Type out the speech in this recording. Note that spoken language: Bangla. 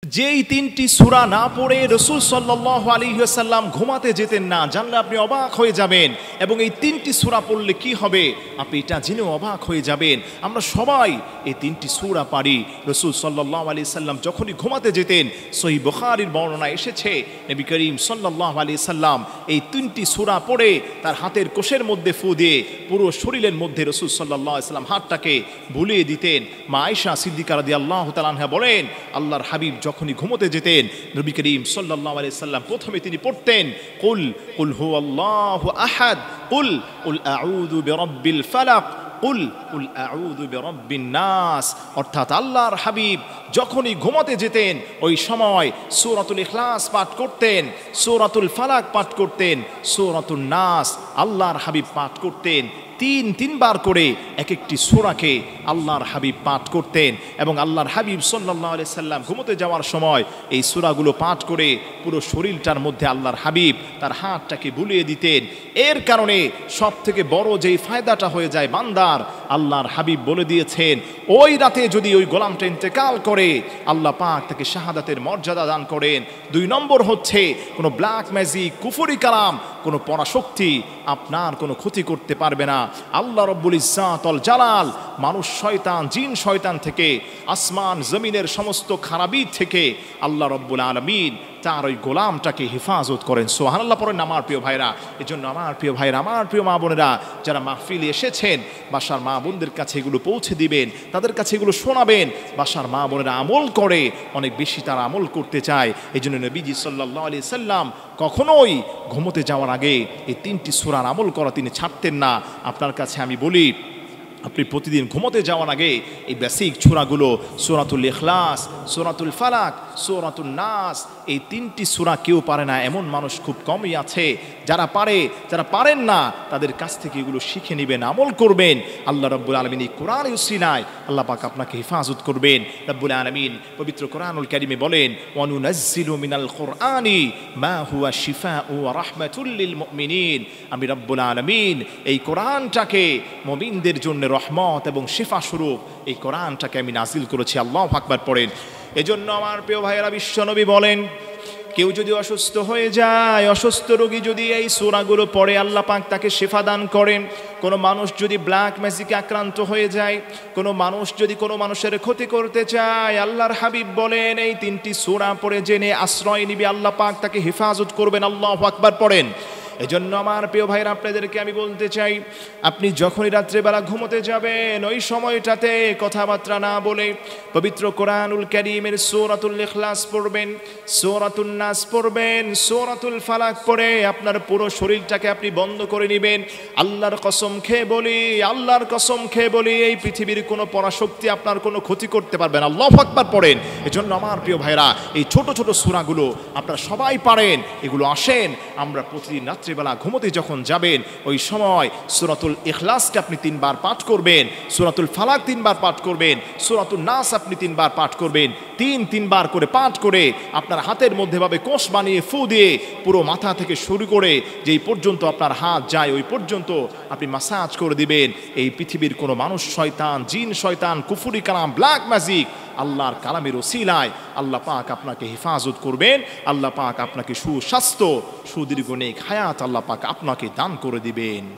যেই তিনটি সূরা না পড়ে রাসূল সাল্লাল্লাহু আলাইহি ওয়াসাল্লাম ঘুমাতে যেতেন না, জানলে আপনি অবাক হয়ে যাবেন। এবং এই তিনটি সূরা পড়লে কি হবে আপনি এটা জেনেও অবাক হয়ে যাবেন। আমরা সবাই এই তিনটি সূরা পারি। রাসূল সাল্লাল্লাহু আলাইহি সাল্লাম যখনই ঘুমাতে যেতেন, সহিহ বুখারীর বর্ণনা এসেছে, নবী করিম সাল্লাল্লাহু আলাইহি সাল্লাম এই তিনটি সূরা পড়ে তার হাতের কোষের মধ্যে ফু দিয়ে পুরো শরীরের মধ্যে রাসূল সাল্লাল্লাহু আলাইহি সাল্লাম হাতটাকে বুলিয়ে দিতেন। মা আয়েশা সিদ্দিকা রাদিয়াল্লাহু তাআলা আনহা বলেন, আল্লাহর হাবিব যখনই ঘুমোতে যেতেন, নবী করিম সাল্লাল্লাহু আলাইহি সাল্লাম প্রথমে তিনি পড়তেন কুল হুয়াল্লাহু আহাদ, কুল আউযু বিরাব্বিল ফালাক, কুল আউযু বিরাব্বিন নাস। অর্থাৎ আল্লাহর হাবিব যখনই ঘুমাতে যেতেন ওই সময় সূরাতুল ইখলাস পাঠ করতেন, সূরাতুল ফালাক পাঠ করতেন, সূরাতুন নাস আল্লাহর হাবিব পাঠ করতেন। তিনবার করে এক একটি সূরাকে আল্লাহর হাবিব পাঠ করতেন। এবং আল্লাহর হাবিব সাল্লাল্লাহু আলাইহি সাল্লাম ঘুমোতে যাওয়ার সময় এই সূরাগুলো পাঠ করে পুরো শরীরটার মধ্যে আল্লাহর হাবিব তার হাতটাকে বুলিয়ে দিতেন। এর কারণে সব থেকে বড় যেই ফায়দাটা হয়ে যায় বান্দার, আল্লাহর হাবিব বলে দিয়েছেন ওই রাতে যদি ওই গোলামটা ইন্তেকাল করে আল্লাহ পাক তাকে শাহাদাতের মর্যাদা দান করেন। 2 নম্বর হচ্ছে কোনো ব্ল্যাক ম্যাজিক, কুফরি কালাম, কোনো পরাশক্তি আপনার কোনো ক্ষতি করতে পারবে না। আল্লাহ রব্বুল ইজ্জাত ওয়াল জালাল মানুষ শয়তান জিন শয়তান থেকে, আসমান জমিনের সমস্ত খারাপি থেকে আল্লাহ রব্বুল আলামিন তার ওই গোলামটাকে হেফাজত করেন। সুবহানাল্লাহ পড়েন আমার প্রিয় ভাইরা। এজন্য আমার প্রিয় ভাইরা, আমার প্রিয় মা বোনেরা যারা মাহফিলে এসেছেন, বাসার মা বোনদের কাছে এগুলো পৌঁছে দিবেন, তাদের কাছে এগুলো শোনাবেন। বাসার মা বোনেরা আমল করে, অনেক বেশি তারা আমল করতে চায়। এই জন্য নবীজি সাল্লাল্লাহু আলাইহি সাল্লাম কখনোই ঘুমোতে যাওয়ার আগে এই 3টি সূরার আমল করা তিনি ছাড়তেন না। আপনার কাছে আমি বলি, আপনি প্রতিদিন ঘুমোতে যাওয়ার আগে এই বেসিক সূরাগুলো, সূরাতুল ইখলাস, সূরাতুল ফালাক, সূরাতুন নাস, এই 3টি সূরা কেউ পারে না এমন মানুষ খুব কমই আছে। যারা পারে, যারা পারেন না তাদের কাছ থেকে এগুলো শিখে নেবেন, আমল করবেন। আল্লাহ রাব্বুল আলামিন এই কোরআনের উসিলায় আল্লাহ পাক আপনাকে হেফাজত করবেন। রাব্বুল আলামিন পবিত্র কোরআনুল কারীমে বলেন, ওয়া নুনাজ্জিলু মিনাল কোরআনি মা হুয়া শিফাউ ওয়া রাহমাতুল লিল মুমিনিন। আমি রাব্বুল আলামিন এই কোরআনটাকে মুমিনদের জন্য রহমত এবং শিফা স্বরূপ এই কোরআনটাকে আমি নাজিল করেছি। আল্লাহু আকবার পড়েন। এজন্য আমার প্রিয় ভাইয়েরা, বিশ্বনবী বলেন, কেউ যদি অসুস্থ হয়ে যায়, অসুস্থ রোগী যদি এই সূরাগুলো পড়ে আল্লাহ পাক তাকে শিফা দান করেন। কোনো মানুষ যদি ব্ল্যাক ম্যাজিকে আক্রান্ত হয়ে যায়, কোনো মানুষ যদি কোনো মানুষের ক্ষতি করতে চায়, আল্লাহর হাবিব বলেন এই 3টি সূরা পড়ে জেনে আশ্রয় নিবি, আল্লাহ পাক তাকে হেফাজত করবেন। আল্লাহু আকবার পড়েন। এজন্য আমার প্রিয় ভাইরা, আপনাদেরকে আমি বলতে চাই, আপনি যখনই রাত্রেবেলা ঘুমোতে যাবেন ওই সময়টাতে কথাবার্তা না বলে পবিত্র কোরআনুল কারীমের সূরাতুল ইখলাস পড়বেন, সূরাতুন নাস পড়বেন, সূরাতুল ফালাক পড়ে আপনার পুরো শরীরটাকে আপনি বন্ধ করে নেবেন। আল্লাহর কসম খেয়ে বলি, আল্লাহর কসম খেয়ে বলি, এই পৃথিবীর কোনো পরাশক্তি আপনার কোনো ক্ষতি করতে পারবে না। আল্লাহু আকবার পড়েন। এজন্য আমার প্রিয় ভাইরা, এই ছোট ছোট সূরাগুলো আপনারা সবাই পারেন, এগুলো আসেন আমরা প্রতিদিন রাত্রিবেলা ঘুমোতে যখন যাবেন ওই সময় সূরাতুল ইখলাসকে আপনি 3বার পাঠ করবেন, সূরাতুল ফালাক 3বার পাঠ করবেন, সূরাতুন নাস আপনি 3বার পাঠ করবেন। 3বার করে পাঠ করে আপনার হাতের মধ্যে ভাবে কোষ বানিয়ে ফু দিয়ে পুরো মাথা থেকে শুরু করে যেই পর্যন্ত আপনার হাত যায় ওই পর্যন্ত আপনি মাসাজ করে দিবেন। এই পৃথিবীর কোনো মানুষ শয়তান জিন শয়তান কুফরি কালাম ব্ল্যাক ম্যাজিক আল্লাহর কালামের ওসিলায় আল্লাহ পাক আপনাকে হেফাজত করবেন। আল্লাহ পাক আপনাকে সুস্বাস্থ্য সুদীর্ঘ নেক হায়াত আল্লাহ পাক আপনাকে দান করে দিবেন।